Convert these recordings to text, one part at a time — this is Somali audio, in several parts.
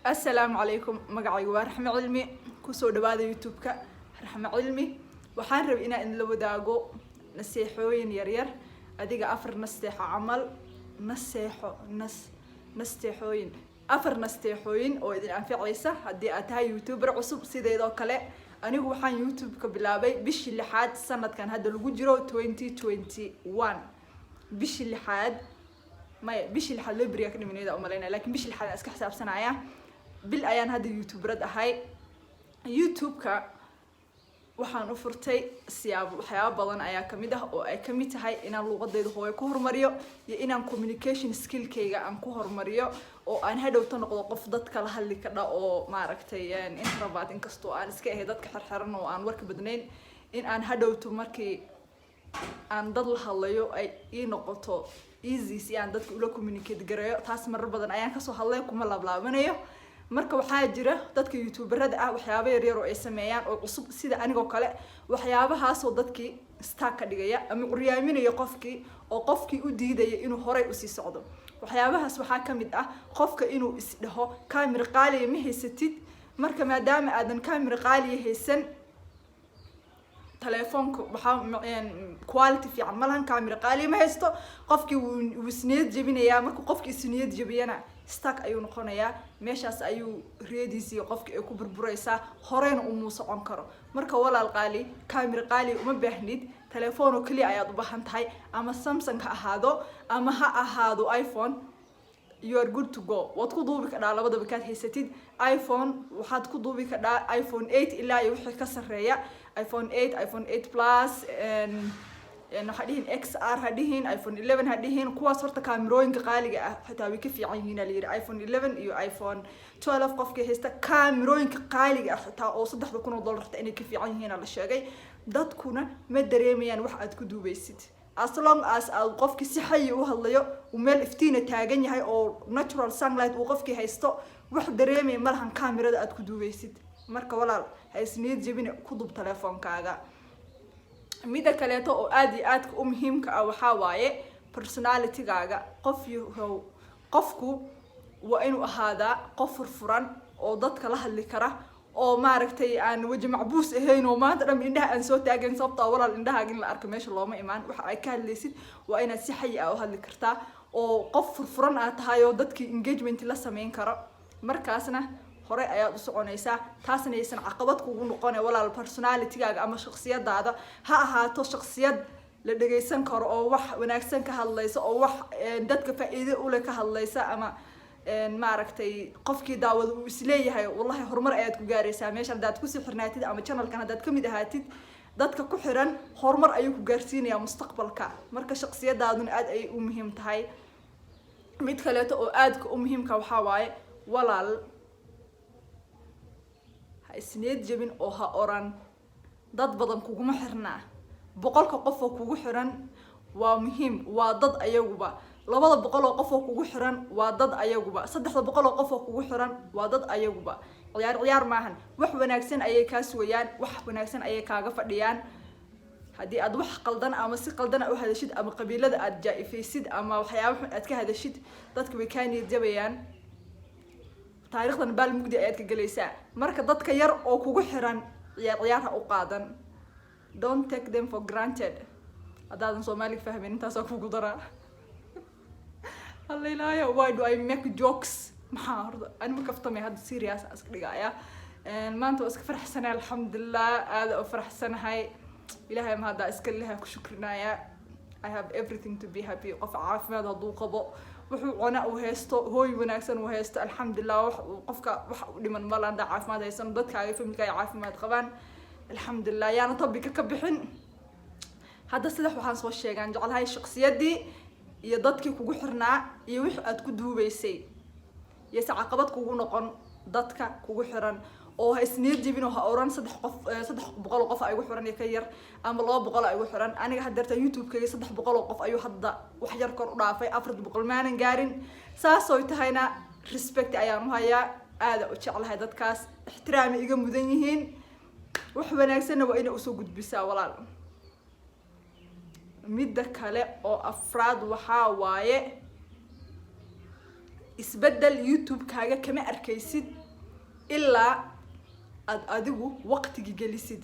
السلام عليكم مقعي ورحمة علمي كسو دبادة يوتيوبك رحمة علمي وحان رب إن لو داقو نسيحوين يرير أديق أفر نستيحو عمل نستيحوين أفر نستيحوين أو إذن أنفع عيسى هدي أتها يوتيوبر عصب سيدي دو كالي أنيقو وحان يوتيوب كبلابي بيش اللي حاد سنة كان هذا الوجرو 2021 بيش اللي حاد ما بيش اللي حاد لبريا كده من إذا أمالينا لكن بيش اللي حاد أسك حساب سنة بالأيام هذا اليوتيوب رد هاي يوتيوب كا waxaan u furtay waxyaabo badan ayaa kamid ah oo ay kamid tahay inaan luqadayda hooyo ku hormariyo iyo inaan communication skill-kayga aan ku hormariyo oo aan hadhowto noqdo qof dadka la hadli kara oo maaragtay introvert inkastoo aan iska ahay dadka xirxiran oo aan warka badnayn in aan hadhowto markii aan dad la hadlayo ay ii noqoto easy si aan dadka ula communicate gareeyo taas marar badan ayaan ka soo hadlay kuma laablaabanayo marka waxaa jira dadka youtuberada ah waxyaabo yar yar oo ay sameeyaan oo cusub sida anigoo kale waxyaabahaas oo dadkii stack ka dhigaya ama uriyaaminayo qofkii oo qofkii u diidaya inuu horay u sii socdo waxyaabahaas waxaa kamid ah qofka inuu isdhaho camera qaali ma haysatid marka maadaama aadan camera qaali haysan telefoonka waxaa quality fiican malahan camera qaali ma haysto qofkii wuu isniyad jabinayaa marka qofkii isniyad jabiyana stack ayuu noqonayaa meeshaas ayuu reediisii qofkii ay ku burburaysaa horeyna uu socon karo marka walaal qaali camera qaali uma baahnid telefoon oo kaliya ayaad u baahan tahay ama Samsung ha ahaado ama ha ahaado iPhone you are good to go waad ku duubi kadhaa labadaba kaad haysatid iPhone waxaad ku duubi kadhaa iPhone 8 ilaa iyo wixii ka sareeya iPhone 8 iPhone 8 Plus hadhihin XR hadhihin iPhone 11 hadhihin kuwaas horta kaamirooyinka qaaliga ah xitaa way ka fiican yihiin la yiri iPhone 11 iyo iPhone 12 qofkii haysta kaamirooyinka qaaliga ah xitaa oo $3,000 inay ka fiican yihiin la sheegay dadkuna ma dareemayaan wax aad ku duubaysid as long as aad qofkii si xay u hadlayo oo meel iftiina taagan yahay oo natural sunlight uu qofkii haysto wax dareemay malahan kaamirada aad ku duubaysid marka walaal haysniyad jabina ku dub telefoonkaaga mida kaleeto oo aad iyo aad u muhiimka ah waxa waaye personality-gaaga qofku waa inuu ahaada qof furfuran oo dadka la hadli kara oo maaragtay aan waji macbuus ahayn oo maanta dhan indhaha aan soo taagan sababta walaal indhahaaga in la arko meesha looma imaan waxa ay ka hadlaysid waa inaad si xay ah u hadli kartaa oo qof furfuran aad tahay oo dadkii engagement la sameyn karo markaasna hore ayaad u soconaysaa taasna aysan caqabad kugu noqon walaal personality-gaaga ama shakhsiyadaada ha ahaato shakhsiyad la dhageysan karo oo wax wanaagsan ka hadlaysa oo wax dadka faa'iido u leh ka hadlaysa ama maaragtay qofkii daawada uu isleeyahay wallahi horumar ayaad ku gaaraysaa meeshan hadaad ku sii xirnaatid ama channelkan hadaad kamid ahaatid dadka ku xiran horumar ayuu ku gaarsiinayaa mustaqbalka marka shakhsiyadaaduna aad ay u muhiim tahay mid kaleeto oo aad u muhiimka waxa waaye walaal isniyad jabin oo ha oran dad badan kuguma xirnaa boqolka qof oo kugu xiran waa muhiim waa dad ayaguba 200 oo qof oo kugu xiran waa dad ayaguba 300 oo qof oo kugu xiran waa dad ayaguba ciyaar maahan wax wanaagsan ayay ka suwayaan wax wanaagsan ayay kaaga fadhiyaan hadii aad wax qaldan ama si qaldan u hadashid ama qabiilada aad jaa'ifaysid ama waxyaabo aad ka hadashid dadku way ka niyad jabayaan taariikhdan bal mugdi ayaad ka galaysaa marka dadka yar oo kugu xiran ciyaar u qaadan don't take them for granted adaadan Soomaali fahmin intaas oo kugu dara Hallelujah why do I make jokes maxaa horda aan ma kaftamay had serious ask dhigaya maanta waa iska faraxsanahay alxamdulillah aad u faraxsanahay ilaahay ma hada iska leeyahay ku shukrinaya I have everything to be happy qof caafimaad haduu qabo wuxuu cuna u haysto hooy wanaagsan u haysto alxamdulillah qofka wax u dhiman malaanda caafimaad haysan dadkaaga familkaaga caafimaad qabaan alxamdulillah yaana tabika ka bixin hada sida waxaan soo sheegan jecelahay shakhsiyadii iyo dadkii kugu xirnaa iyo wix aad ku duubaysay iyo caqabad kugu noqon dadka kugu xiran oo isniyad jabin oo ha oran 300 qof ay ugu xiran ka yar ama 200 ay ugu xiran aniga hadarta YouTube-kayga 300 qof ayuu hadda wax yar kor u dhaafay 400 maanan gaarin saasoo tahayna respect ayaan u hayaa aad u jecelahay dadkaas ixtiraam iga mudan yihiin wax wanaagsan waa inay u soo gudbisaa walaal midda kale oo afraad waxa waaye isbedel youtube kaaga kama arkaysid ilaa aad adigu waqtigi gelisid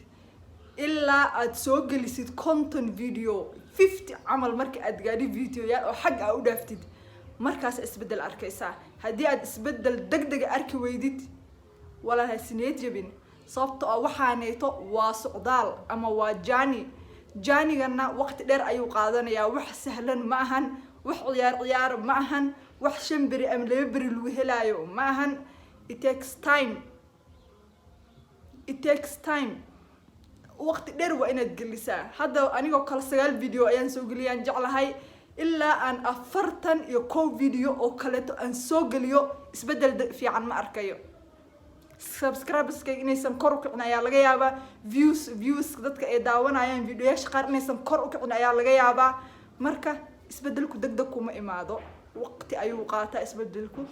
ilaa aad soo gelisid content video 50 camal markii aad gaadhi video yaal oo xag u dhaaftid markaas isbedel arkaysaa haddii aad isbedel degdeg arki weydid wala hasineed jabin sababtoo ah waxaaneeto waa socdaal ama waa jaanigana waqti dheer ayuu qaadanayaa wax sahlan ma ahan wax ciyaar ma ahan wax shanbari ama laba bari lagu helaayo ma ahan it takes time waqti dheer waa inaad gelisaa hadda anigoo kala 9 video ayaan soo geliyaan jeclahay ilaa aan 41 video oo kaleeto aan soo geliyo isbedel fiican ma arkayo subscribers inaysan kor u kicin ayaa laga yaabaa views dadka ay daawanayaan videoyaasha qaar inaysan kor u kicin ayaa laga yaabaa marka isbedelku degdeg kuma imaado waqti ayuu qaataa isbedelku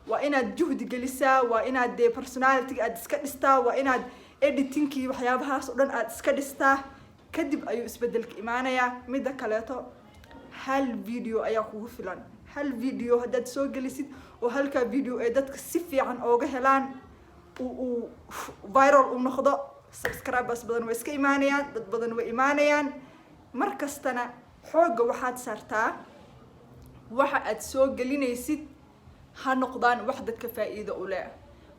waa inaad juhdi gelisaa waa inaad personality aad iska dhistaa waa inaad editingkii waxyaabahaas oo dhan aad iska dhistaa kadib ayuu isbedelka imaanayaa midda kaleeto hal video ayaa kugu filan hal video haddaad soo gelisid oo halka video ay dadka si fiican ooga helaan uu viral u noqdo subscribers badan way iska imaanayaan dad badan way imaanayaan markastana xooga waxaad saartaa waxa aad soo gelinaysid ha noqdaan wax dadka faa'iido u leh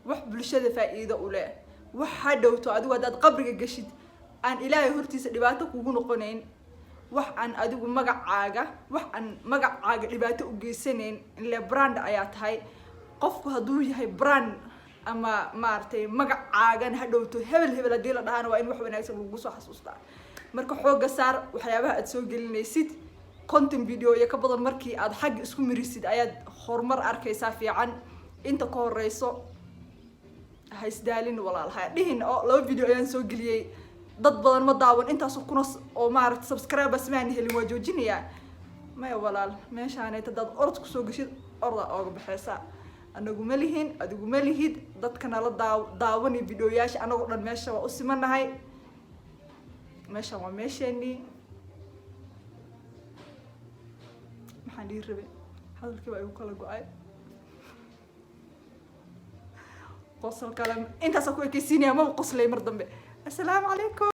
wax bulshada faa'iido u leh wax hadhowto adigu hadaad qabriga gashid aan ilaahay hortiisa dhibaato kugu noqonayn wax aan adigu magacaaga dhibaato u geysanayn ilaa brand ayaa tahay qofku hadduu yahay brand ama maartay magacaagan hadhowto hebel hadii la dhahaana waa in wax wanaagsan lagu soo xasuustaa marka xooga saar waxyaabaha aad soo gelinaysid content video iyo ka badan markii aad xag isku mirisid ayaad horumar arkaysaa fiican inta ka horeyso haysdaalin walaalaha dhihin oo 2 video ayaan soo geliyay dad badan ma daawan intaas kuna oo maaragtay subscribers ma aan helin waa joojinayaa ma walaal meeshaan ay dad orod ku soo gashid orda ooga baxaysa anagu ma lihin adigu ma lihid dadkana la daawani videoyaasha anagu dhan meesha waa u simanahay meesha waa meeshani maxaan dhigi rabay hadalkii baa igu kala go'ay qosol kale intaas ku ekaysiinaya ma qoslay mar dambe assalaamu calaykum